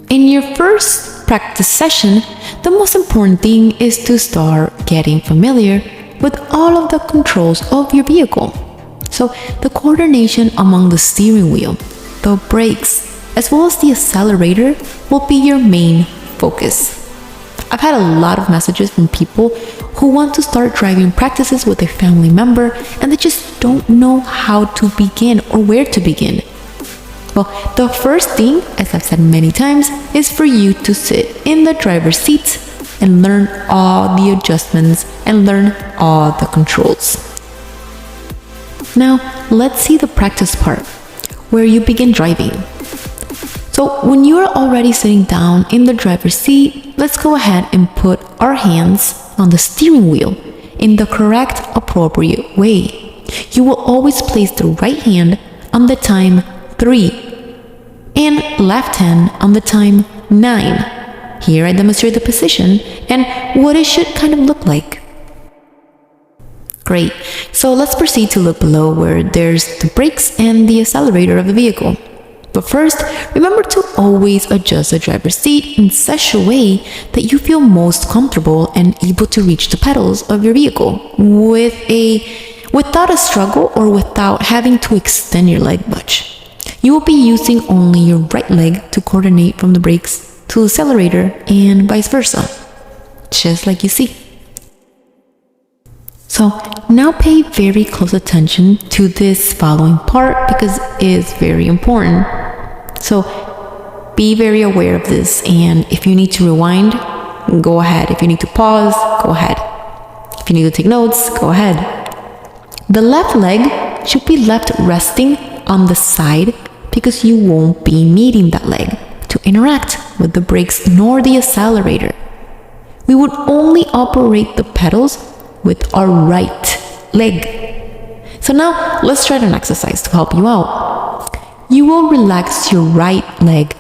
In your first practice session, the most important thing is to start getting familiar with all of the controls of your vehicle. So the coordination among the steering wheel, the brakes, as well as the accelerator will be your main focus. I've had a lot of messages from people who want to start driving practices with a family member and they just don't know how to begin or where to begin. Well, the first thing, as I've said many times, is for you to sit in the driver's seat and learn all the adjustments and learn all the controls. Now, let's see the practice part, where you begin driving. So when you are already sitting down in the driver's seat, let's go ahead and put our hands on the steering wheel in the correct, appropriate way. You will always place the right hand on the time 3 and left hand on the time 9. Here I demonstrate the position and what it should kind of look like. Great, so let's proceed to look below where there's the brakes and the accelerator of the vehicle. But first, remember to always adjust the driver's seat in such a way that you feel most comfortable and able to reach the pedals of your vehicle without a struggle or without having to extend your leg much. You will be using only your right leg to coordinate from the brakes to the accelerator and vice versa, just like you see. So now pay very close attention to this following part because it is very important. So be very aware of this, and if you need to rewind, go ahead. If you need to pause, go ahead. If you need to take notes, go ahead. The left leg should be left resting on the side because you won't be needing that leg to interact with the brakes nor the accelerator. We would only operate the pedals with our right leg. So now let's try an exercise to help you out. You will relax your right leg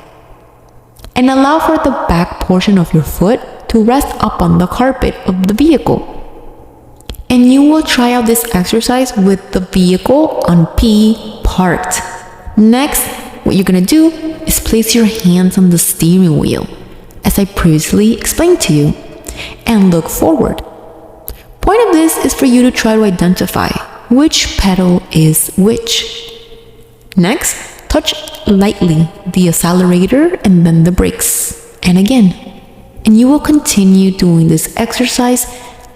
and allow for the back portion of your foot to rest up on the carpet of the vehicle. And you will try out this exercise with the vehicle on P parked. Next, what you're gonna do is place your hands on the steering wheel, as I previously explained to you, and look forward. Point of this is for you to try to identify which pedal is which. Next, touch lightly the accelerator and then the brakes, and again. And you will continue doing this exercise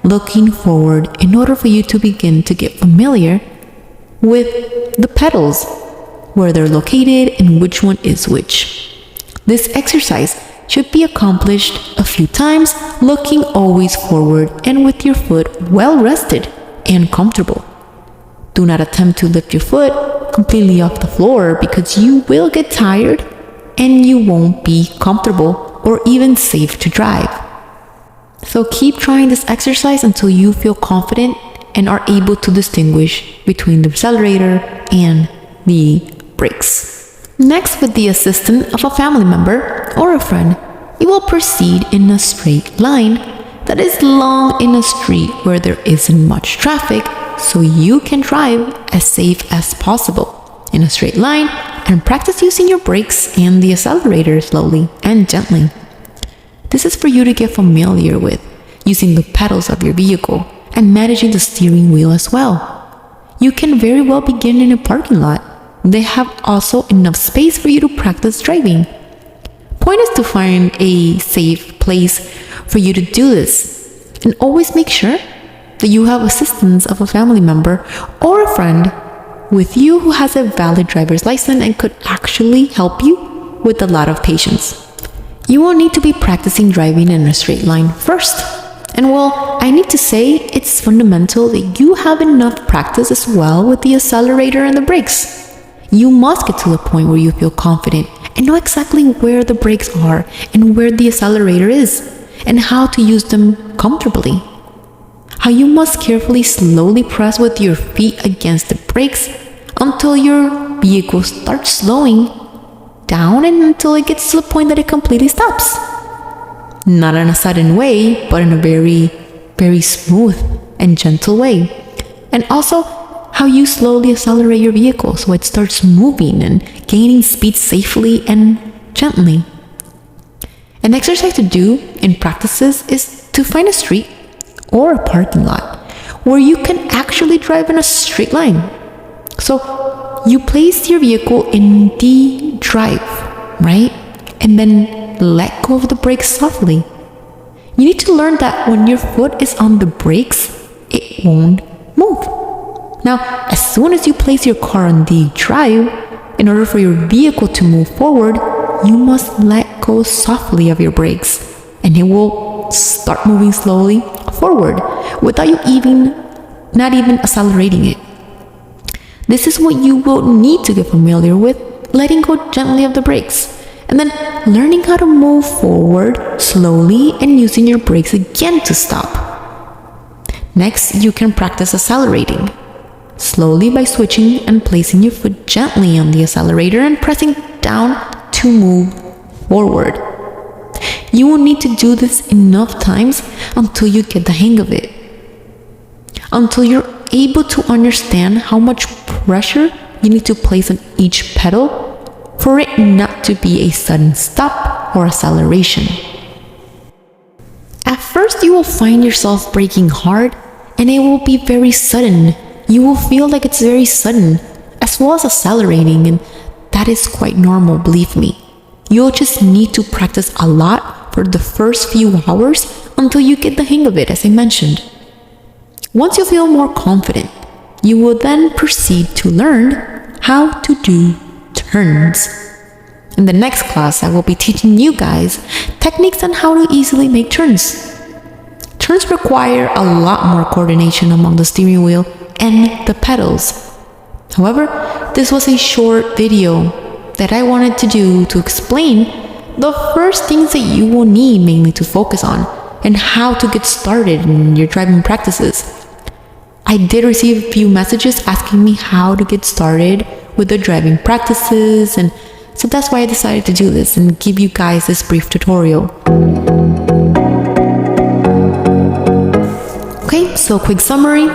looking forward in order for you to begin to get familiar with the pedals, where they're located and which one is which. This exercise should be accomplished a few times, looking always forward and with your foot well rested and comfortable. Do not attempt to lift your foot completely off the floor because you will get tired and you won't be comfortable or even safe to drive. So keep trying this exercise until you feel confident and are able to distinguish between the accelerator and the brakes. Next, with the assistance of a family member or a friend, you will proceed in a straight line that is long in a street where there isn't much traffic, so you can drive as safe as possible in a straight line and practice using your brakes and the accelerator slowly and gently. This is for you to get familiar with using the pedals of your vehicle and managing the steering wheel as well. You can very well begin in a parking lot. They have also enough space for you to practice driving. Point is to find a safe place for you to do this, and always make sure that you have assistance of a family member or a friend with you who has a valid driver's license and could actually help you with a lot of patience. You will need to be practicing driving in a straight line first. And well, I need to say it's fundamental that you have enough practice as well with the accelerator and the brakes. You must get to the point where you feel confident and know exactly where the brakes are and where the accelerator is and how to use them comfortably. How you must carefully slowly press with your feet against the brakes until your vehicle starts slowing down and until it gets to the point that it completely stops. Not in a sudden way, but in a very, very smooth and gentle way. And also, how you slowly accelerate your vehicle so it starts moving and gaining speed safely and gently. An exercise to do in practices is to find a street or a parking lot where you can actually drive in a straight line. So you place your vehicle in the drive, right? And then let go of the brakes softly. You need to learn that when your foot is on the brakes, it won't move. Now, as soon as you place your car on the drive, in order for your vehicle to move forward, you must let go softly of your brakes, and it will start moving slowly forward without you not even accelerating it. This is what you will need to get familiar with, letting go gently of the brakes, and then learning how to move forward slowly and using your brakes again to stop. Next, you can practice accelerating slowly by switching and placing your foot gently on the accelerator and pressing down to move forward. You will need to do this enough times until you get the hang of it, until you're able to understand how much pressure you need to place on each pedal for it not to be a sudden stop or acceleration. At first, you will find yourself braking hard and it will be very sudden. You will feel like it's very sudden, as well as accelerating, and that is quite normal, believe me. You'll just need to practice a lot for the first few hours until you get the hang of it, as I mentioned. Once you feel more confident, you will then proceed to learn how to do turns. In the next class, I will be teaching you guys techniques on how to easily make turns. Turns require a lot more coordination among the steering wheel and the pedals. However, this was a short video that I wanted to do to explain the first things that you will need mainly to focus on and how to get started in your driving practices. I did receive a few messages asking me how to get started with the driving practices, and so that's why I decided to do this and give you guys this brief tutorial. Okay, so quick summary.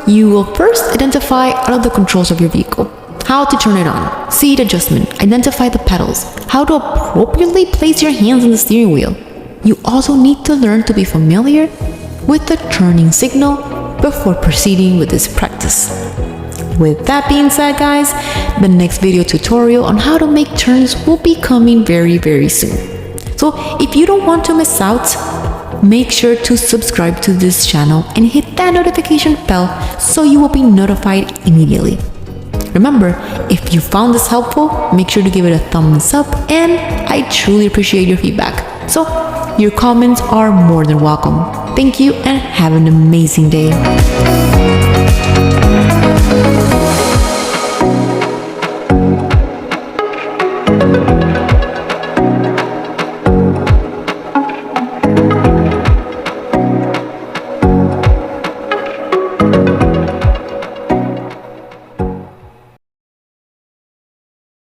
You will first identify all of the controls of your vehicle, how to turn it on, seat adjustment, identify the pedals, how to appropriately place your hands on the steering wheel. You also need to learn to be familiar with the turning signal before proceeding with this practice. With that being said, guys, the next video tutorial on how to make turns will be coming very, very soon. So if you don't want to miss out, make sure to subscribe to this channel and hit that notification bell so you will be notified immediately. Remember, if you found this helpful, make sure to give it a thumbs up, and I truly appreciate your feedback. So your comments are more than welcome. Thank you and have an amazing day.